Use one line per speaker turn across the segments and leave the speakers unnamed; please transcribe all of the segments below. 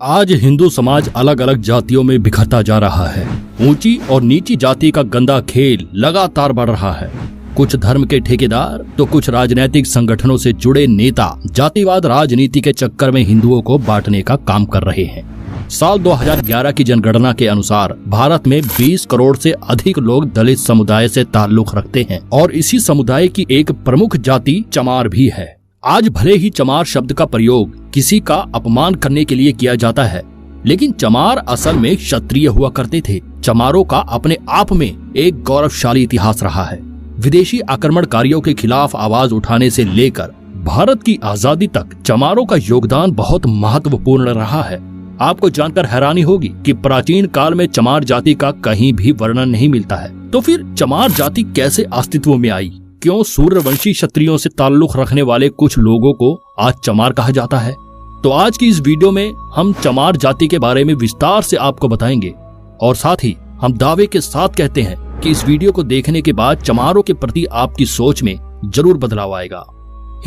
आज हिंदू समाज अलग अलग जातियों में बिखरता जा रहा है। ऊंची और नीची जाति का गंदा खेल लगातार बढ़ रहा है। कुछ धर्म के ठेकेदार तो कुछ राजनीतिक संगठनों से जुड़े नेता जातिवाद राजनीति के चक्कर में हिंदुओं को बांटने का काम कर रहे हैं। साल 2011 की जनगणना के अनुसार भारत में 20 करोड़ से अधिक लोग दलित समुदाय से ताल्लुक रखते हैं और इसी समुदाय की एक प्रमुख जाति चमार भी है। आज भले ही चमार शब्द का प्रयोग किसी का अपमान करने के लिए किया जाता है, लेकिन चमार असल में क्षत्रिय हुआ करते थे। चमारों का अपने आप में एक गौरवशाली इतिहास रहा है। विदेशी आक्रमणकारियों के खिलाफ आवाज उठाने से लेकर भारत की आजादी तक चमारों का योगदान बहुत महत्वपूर्ण रहा है। आपको जानकर हैरानी होगी कि प्राचीन काल में चमार जाति का कहीं भी वर्णन नहीं मिलता है। तो फिर चमार जाति कैसे अस्तित्व में आई? क्यों सूर्यवंशी क्षत्रियों से ताल्लुक रखने वाले कुछ लोगों को आज चमार कहा जाता है? तो आज की इस वीडियो में हम चमार जाति के बारे में विस्तार से आपको बताएंगे और साथ ही हम दावे के साथ कहते हैं कि इस वीडियो को देखने के बाद चमारों के प्रति आपकी सोच में जरूर बदलाव आएगा।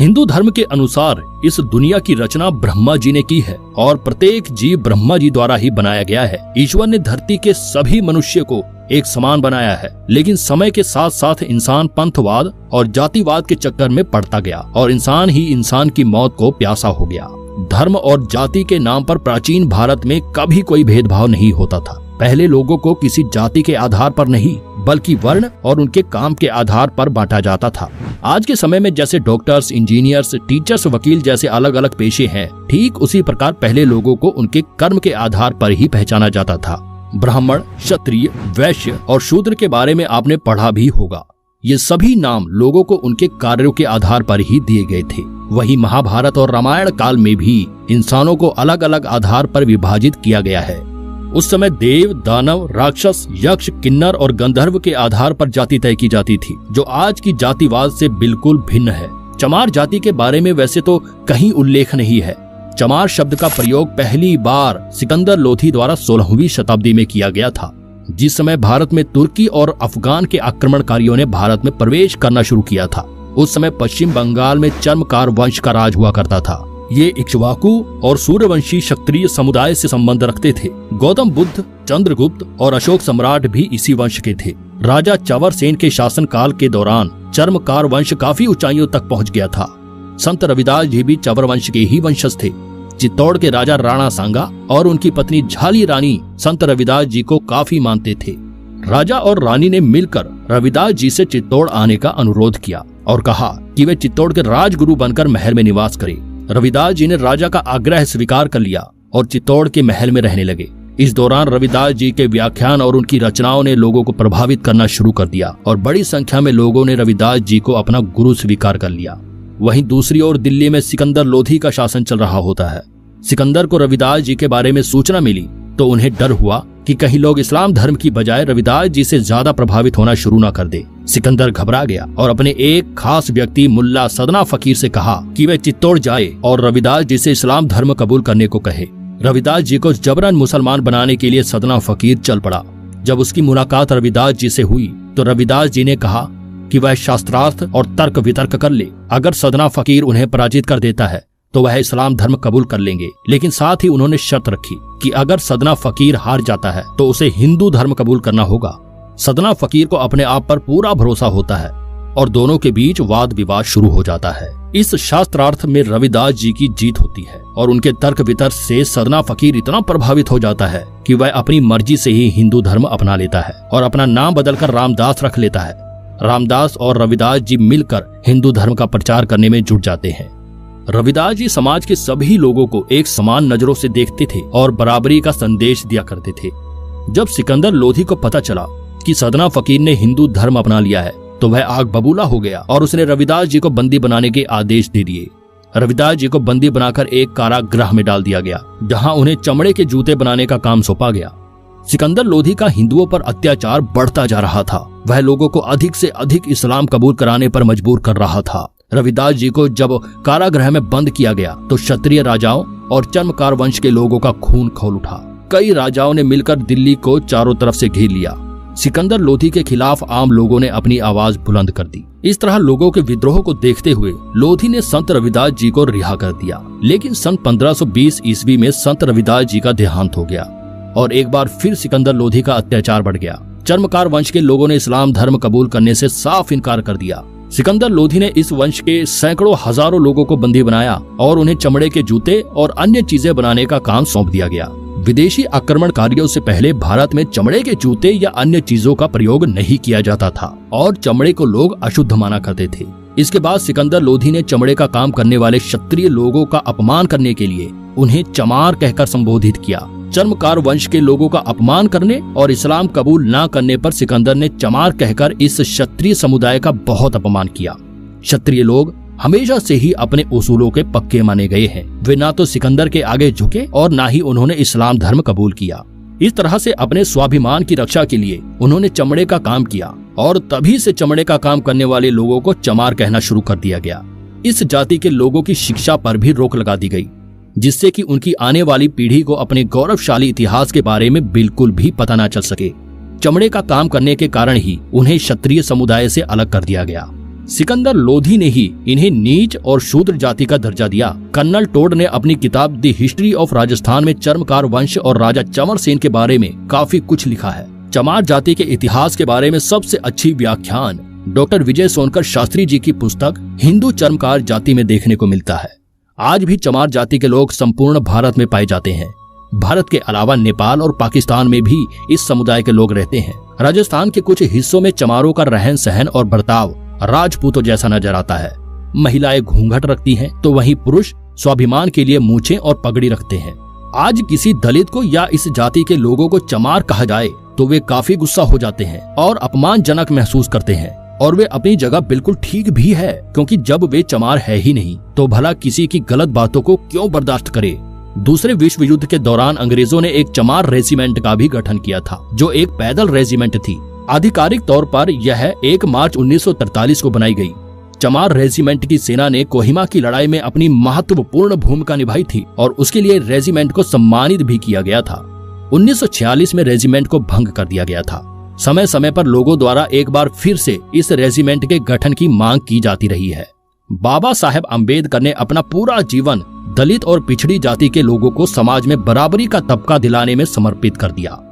हिंदू धर्म के अनुसार इस दुनिया की रचना ब्रह्मा जी ने की है और प्रत्येक जीव ब्रह्मा जी द्वारा ही बनाया गया है। ईश्वर ने धरती के सभी मनुष्य को एक समान बनाया है, लेकिन समय के साथ साथ इंसान पंथवाद और जातिवाद के चक्कर में पड़ता गया और इंसान ही इंसान की मौत को प्यासा हो गया। धर्म और जाति के नाम पर प्राचीन भारत में कभी कोई भेदभाव नहीं होता था। पहले लोगों को किसी जाति के आधार पर नहीं बल्कि वर्ण और उनके काम के आधार पर बांटा जाता था। आज के समय में जैसे डॉक्टर्स, इंजीनियर्स, टीचर्स, वकील जैसे अलग अलग पेशे हैं, ठीक उसी प्रकार पहले लोगों को उनके कर्म के आधार पर ही पहचाना जाता था। ब्राह्मण, क्षत्रिय, वैश्य और शूद्र के बारे में आपने पढ़ा भी होगा। ये सभी नाम लोगों को उनके कार्यों के आधार पर ही दिए गए थे। वही महाभारत और रामायण काल में भी इंसानों को अलग अलग आधार पर विभाजित किया गया है। उस समय देव, दानव, राक्षस, यक्ष, किन्नर और गंधर्व के आधार पर जाति तय की जाती थी, जो आज की जातिवाद से बिल्कुल भिन्न है। चमार जाति के बारे में वैसे तो कहीं उल्लेख नहीं है। चमार शब्द का प्रयोग पहली बार सिकंदर लोधी द्वारा 16वीं शताब्दी में किया गया था, जिस समय भारत में तुर्की और अफगान के आक्रमणकारियों ने भारत में प्रवेश करना शुरू किया था। उस समय पश्चिम बंगाल में चर्मकार वंश का राज हुआ करता था। ये इक्ष्वाकु और सूर्यवंशी क्षत्रिय समुदाय से संबंध रखते थे। गौतम बुद्ध, चंद्रगुप्त और अशोक सम्राट भी इसी वंश के थे। राजा चवर सेन के शासनकाल के दौरान चर्मकार वंश काफी ऊंचाइयों तक पहुंच गया था। संत रविदास जी भी चवर वंश के ही वंशज थे। चित्तौड़ के राजा राणा सांगा और उनकी पत्नी झाली रानी संत रविदास जी को काफी मानते थे। राजा और रानी ने मिलकर रविदास जी से चित्तौड़ आने का अनुरोध किया और कहा कि वे चित्तौड़ के राजगुरु बनकर महल में निवास करें। रविदास जी ने राजा का आग्रह स्वीकार कर लिया और चित्तौड़ के महल में रहने लगे। इस दौरान रविदास जी के व्याख्यान और उनकी रचनाओं ने लोगों को प्रभावित करना शुरू कर दिया और बड़ी संख्या में लोगों ने रविदास जी को अपना गुरु स्वीकार कर लिया। वहीं दूसरी ओर दिल्ली में सिकंदर लोधी का शासन चल रहा होता है। सिकंदर को रविदास जी के बारे में सूचना मिली तो उन्हें डर हुआ कि कहीं लोग इस्लाम धर्म की बजाय रविदास जी से ज्यादा प्रभावित होना शुरू न कर दे। सिकंदर घबरा गया और अपने एक खास व्यक्ति मुल्ला सदना फकीर से कहा कि वे चित्तौड़ जाए और रविदास जी से इस्लाम धर्म कबूल करने को कहे। रविदास जी को जबरन मुसलमान बनाने के लिए सदना फकीर चल पड़ा। जब उसकी मुलाकात रविदास जी से हुई तो रविदास जी ने कहा कि वह शास्त्रार्थ और तर्क वितर्क कर ले। अगर सदना फकीर उन्हें पराजित कर देता है तो वह इस्लाम धर्म कबूल कर लेंगे, लेकिन साथ ही उन्होंने शर्त रखी कि अगर सदना फकीर हार जाता है तो उसे हिंदू धर्म कबूल करना होगा। सदना फकीर को अपने आप पर पूरा भरोसा होता है और दोनों के बीच वाद विवाद शुरू हो जाता है। इस शास्त्रार्थ में रविदास जी की जीत होती है और उनके तर्क वितर्क से सदना फकीर इतना प्रभावित हो जाता है कि वह अपनी मर्जी से ही हिंदू धर्म अपना लेता है और अपना नाम बदलकर रामदास रख लेता है। रामदास और रविदास जी मिलकर हिंदू धर्म का प्रचार करने में जुट जाते हैं। रविदास जी समाज के सभी लोगों को एक समान नजरों से देखते थे और बराबरी का संदेश दिया करते थे। जब सिकंदर लोधी को पता चला कि सदना फकीर ने हिंदू धर्म अपना लिया है तो वह आग बबूला हो गया और उसने रविदास जी को बंदी बनाने के आदेश दे दिए। रविदास जी को बंदी बनाकर एक कारागृह में डाल दिया गया, जहां उन्हें चमड़े के जूते बनाने का काम सौंपा गया। सिकंदर लोधी का हिंदुओं पर अत्याचार बढ़ता जा रहा था। वह लोगों को अधिक से अधिक इस्लाम कबूल कराने पर मजबूर कर रहा था। रविदास जी को जब कारागृह में बंद किया गया तो क्षत्रिय राजाओं और चर्मकार वंश के लोगों का खून खौल उठा। कई राजाओं ने मिलकर दिल्ली को चारों तरफ से घेर लिया। सिकंदर लोधी के खिलाफ आम लोगों ने अपनी आवाज बुलंद कर दी। इस तरह लोगों के विद्रोह को देखते हुए लोधी ने संत रविदास जी को रिहा कर दिया। लेकिन सन 1520 ईस्वी में संत रविदास जी का देहांत हो गया और एक बार फिर सिकंदर लोधी का अत्याचार बढ़ गया। चर्मकार वंश के लोगों ने इस्लाम धर्म कबूल करने से साफ इनकार कर दिया। सिकंदर लोधी ने इस वंश के सैकड़ों हजारों लोगों को बंदी बनाया और उन्हें चमड़े के जूते और अन्य चीजें बनाने का काम सौंप दिया गया। विदेशी आक्रमणकारियों से पहले भारत में चमड़े के जूते या अन्य चीजों का प्रयोग नहीं किया जाता था और चमड़े को लोग अशुद्ध माना करते थे। इसके बाद सिकंदर लोधी ने चमड़े का काम करने वाले क्षत्रिय लोगों का अपमान करने के लिए उन्हें चमार कहकर संबोधित किया। चर्मकार वंश के लोगों का अपमान करने और इस्लाम कबूल न करने पर सिकंदर ने चमार कहकर इस क्षत्रिय समुदाय का बहुत अपमान किया। क्षत्रिय लोग हमेशा से ही अपने उसूलों के पक्के माने गए हैं। वे ना तो सिकंदर के आगे झुके और ना ही उन्होंने इस्लाम धर्म कबूल किया। इस तरह से अपने स्वाभिमान की रक्षा के लिए उन्होंने चमड़े का काम किया और तभी से चमड़े का काम करने वाले लोगों को चमार कहना शुरू कर दिया गया। इस जाति के लोगों की शिक्षा पर भी रोक लगा दी गई, जिससे कि उनकी आने वाली पीढ़ी को अपने गौरवशाली इतिहास के बारे में बिल्कुल भी पता न चल सके। चमड़े का काम करने के कारण ही उन्हें क्षत्रिय समुदाय से अलग कर दिया गया। सिकंदर लोधी ने ही इन्हें नीच और शूद्र जाति का दर्जा दिया। कर्नल टोड ने अपनी किताब द हिस्ट्री ऑफ राजस्थान में चर्मकार वंश और राजा चंवर सेन के बारे में काफी कुछ लिखा है। चमार जाति के इतिहास के बारे में सबसे अच्छी व्याख्यान डॉक्टर विजय सोनकर शास्त्री जी की पुस्तक हिंदू चर्मकार जाति में देखने को मिलता है। आज भी चमार जाति के लोग संपूर्ण भारत में पाए जाते हैं। भारत के अलावा नेपाल और पाकिस्तान में भी इस समुदाय के लोग रहते हैं। राजस्थान के कुछ हिस्सों में चमारों का रहन सहन और बर्ताव राजपूतों जैसा नजर आता है। महिलाएं घूंघट रखती हैं, तो वहीं पुरुष स्वाभिमान के लिए मूछें और पगड़ी रखते हैं। आज किसी दलित को या इस जाति के लोगों को चमार कहा जाए तो वे काफी गुस्सा हो जाते हैं और अपमानजनक महसूस करते हैं। और वे अपनी जगह बिल्कुल ठीक भी है, क्योंकि जब वे चमार है ही नहीं तो भला किसी की गलत बातों को क्यों बर्दाश्त करे। दूसरे विश्व युद्ध के दौरान अंग्रेजों ने एक चमार रेजिमेंट का भी गठन किया था, जो एक पैदल रेजिमेंट थी। आधिकारिक तौर पर यह 1 मार्च 1943 को बनाई गई। चमार रेजिमेंट की सेना ने कोहिमा की लड़ाई में अपनी महत्वपूर्ण भूमिका निभाई थी और उसके लिए रेजिमेंट को सम्मानित भी किया गया था। 1946 में रेजिमेंट को भंग कर दिया गया था। समय समय पर लोगों द्वारा एक बार फिर से इस रेजिमेंट के गठन की मांग की जाती रही है। बाबा साहेब अम्बेडकर ने अपना पूरा जीवन दलित और पिछड़ी जाति के लोगों को समाज में बराबरी का तबका दिलाने में समर्पित कर दिया।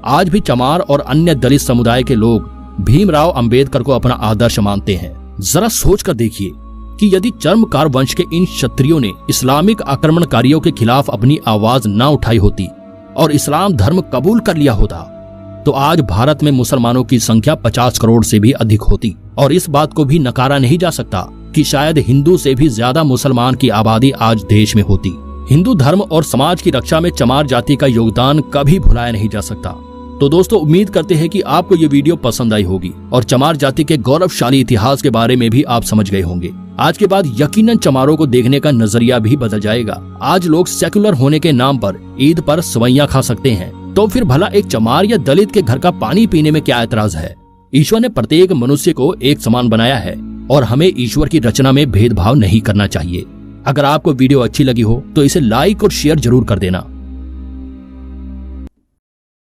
आज भी चमार और अन्य दलित समुदाय के लोग भीमराव अंबेडकर को अपना आदर्श मानते हैं। जरा सोच कर देखिए कि यदि चर्मकार वंश के इन क्षत्रियों ने इस्लामिक आक्रमणकारियों के खिलाफ अपनी आवाज न उठाई होती और इस्लाम धर्म कबूल कर लिया होता, तो आज भारत में मुसलमानों की संख्या 50 करोड़ से भी अधिक होती। और इस बात को भी नकारा नहीं जा सकता कि शायद हिंदू से भी ज्यादा मुसलमान की आबादी आज देश में होती। हिंदू धर्म और समाज की रक्षा में चमार जाति का योगदान कभी भुलाया नहीं जा सकता। तो दोस्तों, उम्मीद करते हैं कि आपको ये वीडियो पसंद आई होगी और चमार जाति के गौरवशाली इतिहास के बारे में भी आप समझ गए होंगे। आज के बाद यकीनन चमारों को देखने का नजरिया भी बदल जाएगा। आज लोग सेकुलर होने के नाम पर ईद पर सवैयां खा सकते हैं, तो फिर भला एक चमार या दलित के घर का पानी पीने में क्या ऐतराज है। ईश्वर ने प्रत्येक मनुष्य को एक समान बनाया है और हमें ईश्वर की रचना में भेदभाव नहीं करना चाहिए। अगर आपको वीडियो अच्छी लगी हो तो इसे लाइक और शेयर जरूर कर देना।